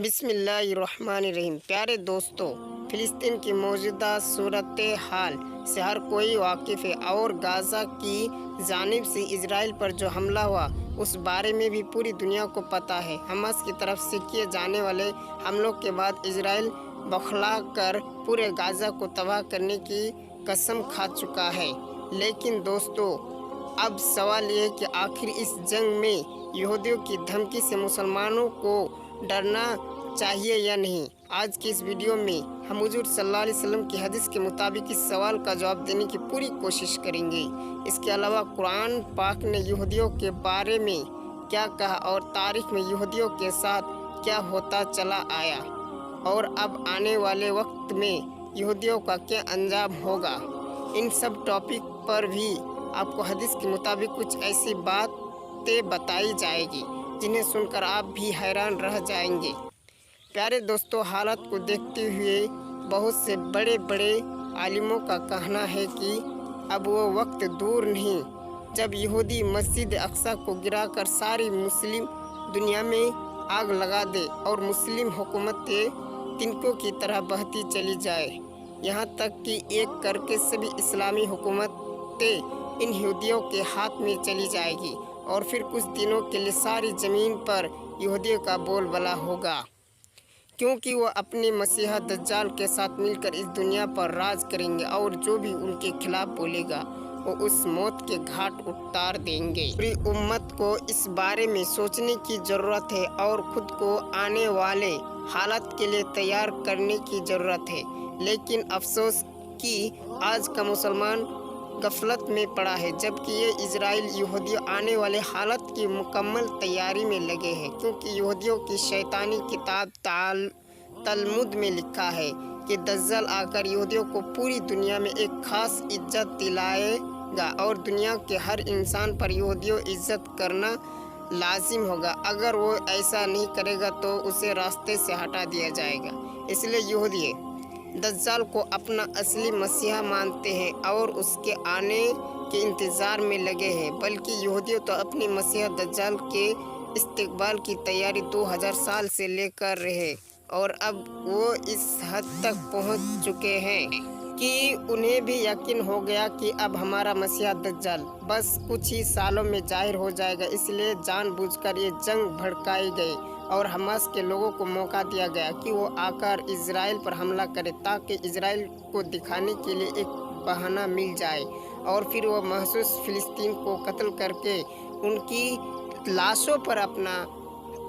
بسم اللہ الرحمن الرحیم۔ پیارے دوستو، فلسطین کی موجودہ صورت حال سے ہر کوئی واقف ہے اور غزہ کی جانب سے اسرائیل پر جو حملہ ہوا اس بارے میں بھی پوری دنیا کو پتہ ہے۔ حماس کی طرف سے کیے جانے والے حملوں کے بعد اسرائیل بوکھلا کر پورے غزہ کو تباہ کرنے کی قسم کھا چکا ہے۔ لیکن دوستو، اب سوال یہ ہے کہ آخر اس جنگ میں یہودیوں کی دھمکی سے مسلمانوں کو ڈرنا چاہیے یا نہیں؟ آج کی اس ویڈیو میں ہم حضور صلی اللہ علیہ وسلم کی حدیث کے مطابق اس سوال کا جواب دینے کی پوری کوشش کریں گے۔ اس کے علاوہ قرآن پاک نے یہودیوں کے بارے میں کیا کہا اور تاریخ میں یہودیوں کے ساتھ کیا ہوتا چلا آیا، اور اب آنے والے وقت میں یہودیوں کا کیا انجام ہوگا، ان سب ٹاپک پر بھی آپ کو حدیث کے مطابق کچھ ایسی باتیں بتائی جائے گی جنہیں سن کر آپ بھی حیران رہ جائیں گے۔ پیارے دوستو، حالات کو دیکھتے ہوئے بہت سے بڑے بڑے عالموں کا کہنا ہے کہ اب وہ وقت دور نہیں جب یہودی مسجد اقصی کو گرا کر ساری مسلم دنیا میں آگ لگا دے اور مسلم حکومتیں تنکوں کی طرح بہتی چلی جائے، یہاں تک کہ ایک کر کے سبھی اسلامی حکومتیں ان یہودیوں کے ہاتھ میں چلی جائے گی، اور پھر کچھ دنوں کے لیے ساری زمین پر یہودیوں کا بول بالا ہوگا، کیونکہ وہ اپنے مسیح دجال کے ساتھ مل کر اس دنیا پر راج کریں گے، اور جو بھی ان کے خلاف بولے گا وہ اس موت کے گھاٹ اتار دیں گے۔ پوری امت کو اس بارے میں سوچنے کی ضرورت ہے اور خود کو آنے والے حالات کے لیے تیار کرنے کی ضرورت ہے۔ لیکن افسوس کہ آج کا مسلمان غفلت میں پڑا ہے، جبکہ یہ اسرائیل یہودیوں آنے والے حالات کی مکمل تیاری میں لگے ہیں، کیونکہ یہودیوں کی شیطانی کتاب تلمود میں لکھا ہے کہ دجال آ کر یہودیوں کو پوری دنیا میں ایک خاص عزت دلائے گا، اور دنیا کے ہر انسان پر یہودیوں عزت کرنا لازم ہوگا۔ اگر وہ ایسا نہیں کرے گا تو اسے راستے سے ہٹا دیا جائے گا۔ اس لیے یہودی دجال کو اپنا اصلی مسیحا مانتے ہیں اور اس کے آنے کے انتظار میں لگے ہیں، بلکہ یہودیوں تو اپنے مسیح دجال کے استقبال کی تیاری 2000 سال سے لے کر رہے، اور اب وہ اس حد تک پہنچ چکے ہیں کہ انہیں بھی یقین ہو گیا کہ اب ہمارا مسیح دجال بس کچھ ہی سالوں میں ظاہر ہو جائے گا۔ اس لیے جان بوجھ کر یہ جنگ بھڑکائی گئی اور حماس کے لوگوں کو موقع دیا گیا کہ وہ آ کر اسرائیل پر حملہ کرے، تاکہ اسرائیل کو دکھانے کے لیے ایک بہانہ مل جائے، اور پھر وہ محسوس فلسطین کو قتل کر کے ان کی لاشوں پر اپنا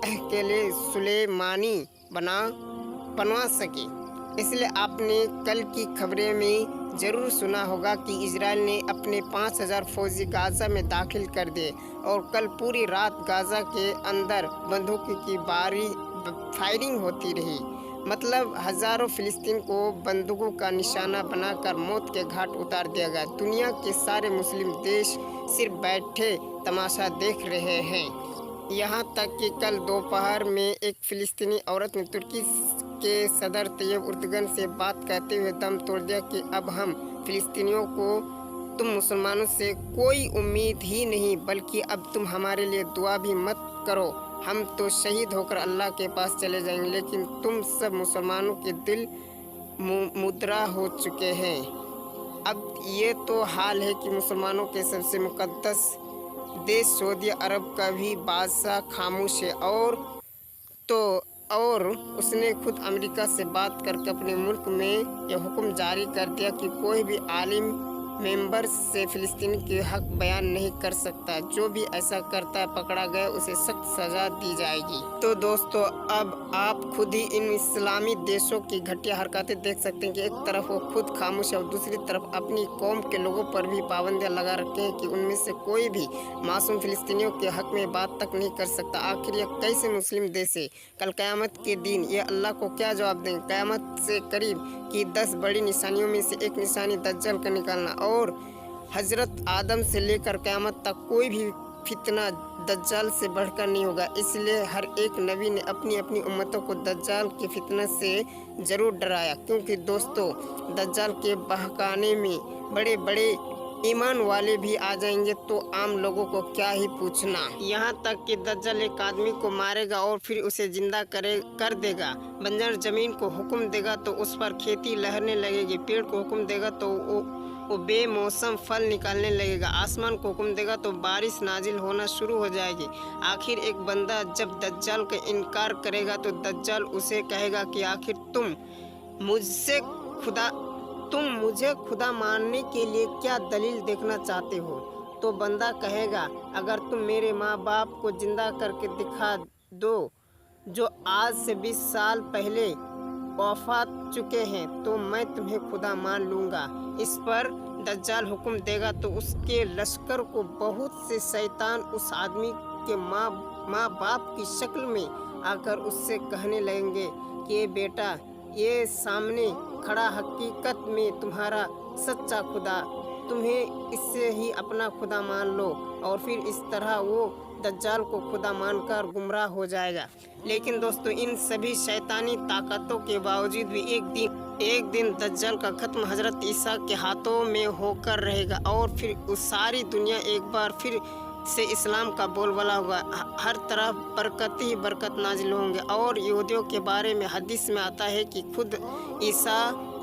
ہیکل سلیمانی بنوا سکے۔ اس لیے آپ نے کل کی خبریں میں ضرور سنا ہوگا کہ اسرائیل نے اپنے 5000 فوجی غزہ میں داخل کر دیے، اور کل پوری رات غزہ کے اندر بندوق کی فائرنگ ہوتی رہی، مطلب ہزاروں فلسطین کو بندوقوں کا نشانہ بنا کر موت کے گھاٹ اتار دیا گیا۔ دنیا کے سارے مسلم دیش صرف بیٹھے تماشا دیکھ رہے ہیں۔ یہاں تک کہ کل دوپہر میں ایک فلسطینی عورت نے ترکی کے صدر طیب اردگان سے بات کرتے ہوئے دم توڑ دیا کہ اب ہم فلسطینیوں کو تم مسلمانوں سے کوئی امید ہی نہیں، بلکہ اب تم ہمارے لیے دعا بھی مت کرو، ہم تو شہید ہو کر اللہ کے پاس چلے جائیں گے، لیکن تم سب مسلمانوں کے دل مردہ ہو چکے ہیں۔ اب یہ تو حال ہے کہ مسلمانوں کے سب سے مقدس دیش سعودی عرب کا بھی بادشاہ خاموش ہے، اور اس نے خود امریکہ سے بات کر کے اپنے ملک میں یہ حکم جاری کر دیا کہ کوئی بھی عالم ممبر سے فلسطین کے حق بیان نہیں کر سکتا، جو بھی ایسا کرتا ہے پکڑا گیا اسے سخت سزا دی جائے گی۔ تو دوستو، اب آپ خود ہی ان اسلامی دیشوں کی گھٹیا حرکتیں دیکھ سکتے ہیں کہ ایک طرف وہ خود خاموش ہے اور دوسری طرف اپنی قوم کے لوگوں پر بھی پابندیاں لگا رکھے ہیں کہ ان میں سے کوئی بھی معصوم فلسطینیوں کے حق میں بات تک نہیں کر سکتا۔ آخر یہ کیسے مسلم دیش ہے؟ کل قیامت کے دن یہ اللہ کو کیا جواب دیں گے؟ قیامت سے قریب کی 10 بڑی نشانیوں میں سے ایک نشانی دجال کا نکلنا، اور حضرت آدم سے لے کر قیامت تک کوئی بھی فتنہ دجال سے بڑھ کر نہیں ہوگا۔ اس لیے ہر ایک نبی نے اپنی امتوں کو دجال کے فتنہ سے ضرور ڈرایا، کیونکہ دوستو دجال کے بہکانے میں بڑے بڑے ईमान वाले भी आ जाएंगे तो आम लोगों को क्या ही पूछना। यहाँ तक कि दज्जल एक आदमी को मारेगा और फिर उसे जिंदा कर देगा। बंजर जमीन को हुक्म देगा तो उस पर खेती लहरने लगेगी। पेड़ को हुक्म देगा तो वो बेमौसम फल निकालने लगेगा। आसमान को हुक्म देगा तो बारिश नाजिल होना शुरू हो जाएगी। आखिर एक बंदा जब दज्जाल का इनकार करेगा तो दज्जाल उसे कहेगा कि आखिर तुम मुझे खुदा मानने के लिए क्या दलील देखना चाहते हो। तो बंदा कहेगा, अगर तुम मेरे माँ बाप को जिंदा करके दिखा दो जो आज से 20 साल पहले वफात चुके हैं तो मैं तुम्हें खुदा मान लूँगा। इस पर दज्जाल हुक्म देगा तो उसके लश्कर को बहुत से शैतान उस आदमी के माँ बाप की शक्ल में आकर उससे कहने लगेंगे कि बेटा, ये सामने खड़ा हकीकत में तुम्हारा सच्चा खुदा, तुम्हें इससे ही अपना खुदा मान लो। और फिर इस तरह वो दज्जाल को खुदा मानकर गुमराह हो जाएगा। लेकिन दोस्तों, इन सभी शैतानी ताकतों के बावजूद भी एक दिन दज्जाल का खत्म हजरत ईसा के हाथों में होकर रहेगा और फिर उस सारी दुनिया एक बार फिर से इस्लाम का बोलबाला होगा। हर तरफ बरकत ही बरकत नाजिल होंगे। और यहूदियों के बारे में हदीस में आता है कि खुद ईसा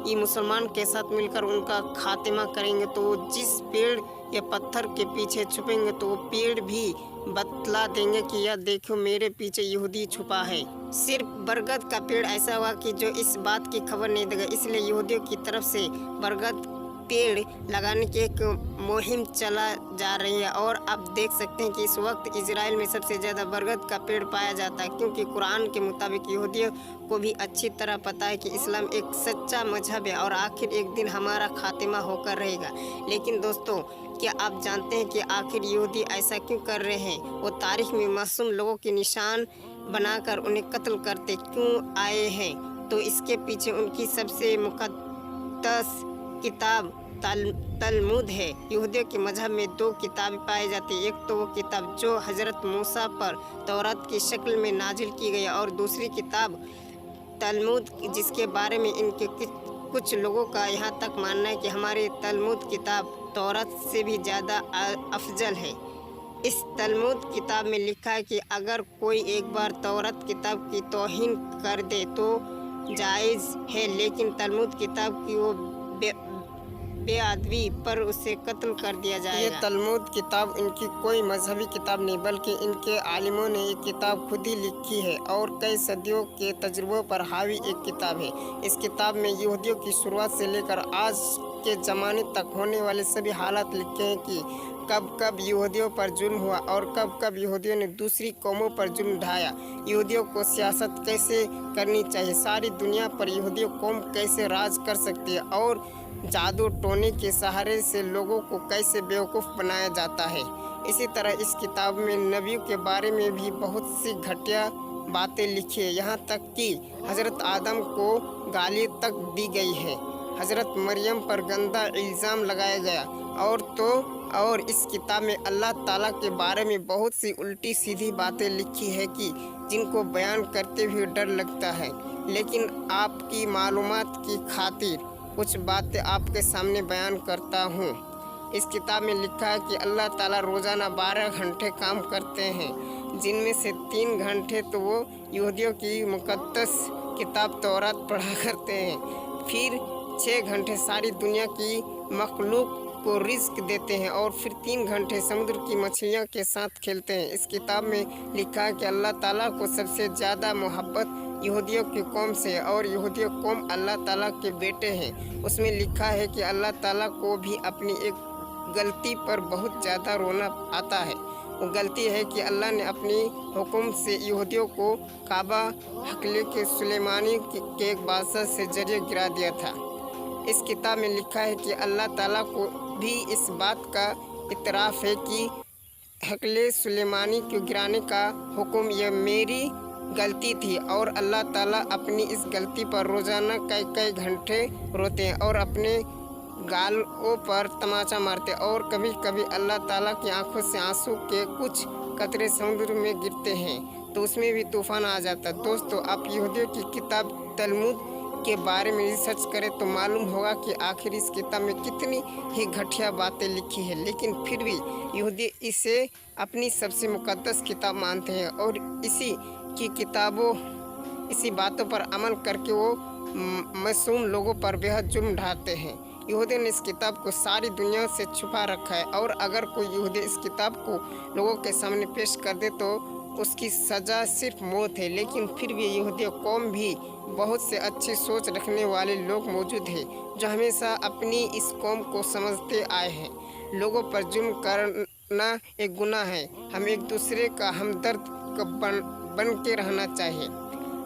ये मुसलमान के साथ मिलकर उनका खात्मा करेंगे तो वो जिस पेड़ या पत्थर के पीछे छुपेंगे तो वो पेड़ भी बतला देंगे कि यह देखो मेरे पीछे यहूदी छुपा है। सिर्फ बरगद का पेड़ ऐसा हुआ कि जो इस बात की खबर नहीं देगा, इसलिए यहूदियों की तरफ से बरगद पेड़ लगाने की एक मुहिम चला जा रही है। और आप देख सकते हैं कि इस वक्त इजराइल में सबसे ज़्यादा बरगद का पेड़ पाया जाता है, क्योंकि कुरान के मुताबिक यहूदियों को भी अच्छी तरह पता है कि इस्लाम एक सच्चा मजहब है और आखिर एक दिन हमारा खात्मा होकर रहेगा। लेकिन दोस्तों, क्या आप जानते हैं कि आखिर यहूदी ऐसा क्यों कर रहे हैं? वो तारीख में मासूम लोगों के निशान बनाकर उन्हें कत्ल करते क्यों आए हैं? तो इसके पीछे उनकी सबसे मुक़द्दस किताब तलमुद है। यहूदियों के मजहब में 2 किताबें पाई जाती हैं। एक तो वो किताब जो हज़रत मूसा पर तौरात की शक्ल में नाजिल की गई और दूसरी किताब तलमुद, जिसके बारे में इनके कुछ लोगों का यहाँ तक मानना है कि हमारी तलमुद किताब तौरात से भी ज़्यादा अफजल है। इस तलमुद किताब में लिखा है कि अगर कोई एक बार तौरात किताब की तौहीन कर दे तो जायज़ है, लेकिन तलमुद किताब की वो बेअदबी पर उसे कत्ल कर दिया जाएगा। ये तलमुद किताब इनकी कोई मजहबी किताब नहीं, बल्कि इनके आलिमों ने ये किताब खुद ही लिखी है और कई सदियों के तजुर्बों पर हावी एक किताब है। इस किताब में यहूदियों की शुरुआत से लेकर आज के ज़माने तक होने वाले सभी हालात लिखे हैं कि कब कब यहूदियों पर जुल्म हुआ और कब कब यहूदियों ने दूसरी कौमों पर जुल्म ढाया। यहूदियों को सियासत कैसे करनी चाहिए, सारी दुनिया पर यहूदियों कौम कैसे राज कर सकती है और जादू टोने के सहारे से लोगों को कैसे बेवकूफ़ बनाया जाता है। इसी तरह इस किताब में नबियों के बारे में भी बहुत सी घटिया बातें लिखी है। यहाँ तक कि हज़रत आदम को गाली तक दी गई है, हज़रत मरियम पर गंदा इल्ज़ाम लगाया गया। और इस किताब में अल्लाह ताला के बारे में बहुत सी उल्टी सीधी बातें लिखी है कि जिनको बयान करते हुए डर लगता है। लेकिन आपकी मालूमात की खातिर कुछ बातें आपके सामने बयान करता हूँ। इस किताब में लिखा है कि अल्लाह ताला रोज़ाना 12 घंटे काम करते हैं, जिनमें से 3 घंटे तो वो यहूदियों की मुक़द्दस किताब तौरात पढ़ा करते हैं, फिर 6 घंटे सारी दुनिया की मखलूक को रिज़्क देते हैं और फिर 3 घंटे समुद्र की मछलियों के साथ खेलते हैं। इस किताब में लिखा है कि अल्लाह ताला को सबसे ज़्यादा मोहब्बत यहूदियों की कौम से और यहूदियों कौम अल्लाह ताला के बेटे हैं। उसमें लिखा है कि अल्लाह ताला को भी अपनी एक गलती पर बहुत ज़्यादा रोना आता है। वो गलती है कि अल्लाह ने अपनी हुक्म से यहूदियों को काबा हकले के सुलेमानी के एक बादशाह से जरिए गिरा दिया था। इस किताब में लिखा है कि अल्लाह ताला को भी इस बात का इतराफ़ है कि हकले सुलेमानी को गिराने का हुक्म यह मेरी गलती थी और अल्लाह ताला अपनी इस गलती पर रोज़ाना कई घंटे रोते हैं और अपने गालों पर तमाचा मारते और कभी कभी अल्लाह ताला की आंखों से आंसू के कुछ कतरे समुद्र में गिरते हैं तो उसमें भी तूफ़ान आ जाता है। दोस्तों, आप यहूदियों की किताब तलमुद के बारे में रिसर्च करें तो मालूम होगा कि आखिर इस किताब में कितनी ही घटिया बातें लिखी है, लेकिन फिर भी यहूदी इसे अपनी सबसे मुकद्दस किताब मानते हैं और इसी बातों पर अमल करके वो मासूम लोगों पर बेहद जुल्म ढाते हैं। यहूदी ने इस किताब को सारी दुनिया से छुपा रखा है और अगर कोई यहूदी इस किताब को लोगों के सामने पेश कर दे तो उसकी सज़ा सिर्फ मौत है। लेकिन फिर भी यहूदी कौम भी बहुत से अच्छी सोच रखने वाले लोग मौजूद हैं जो हमेशा अपनी इस कौम को समझते आए हैं। लोगों पर जुल्म करना एक गुनाह है। हम एक दूसरे का हमदर्द बन के रहना चाहिए।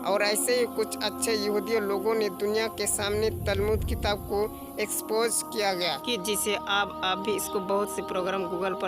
और ऐसे ही कुछ अच्छे यहूदी लोगों ने दुनिया के सामने तलमुद किताब को एक्सपोज किया गया कि जिसे आप भी इसको बहुत से प्रोग्राम गूगल पर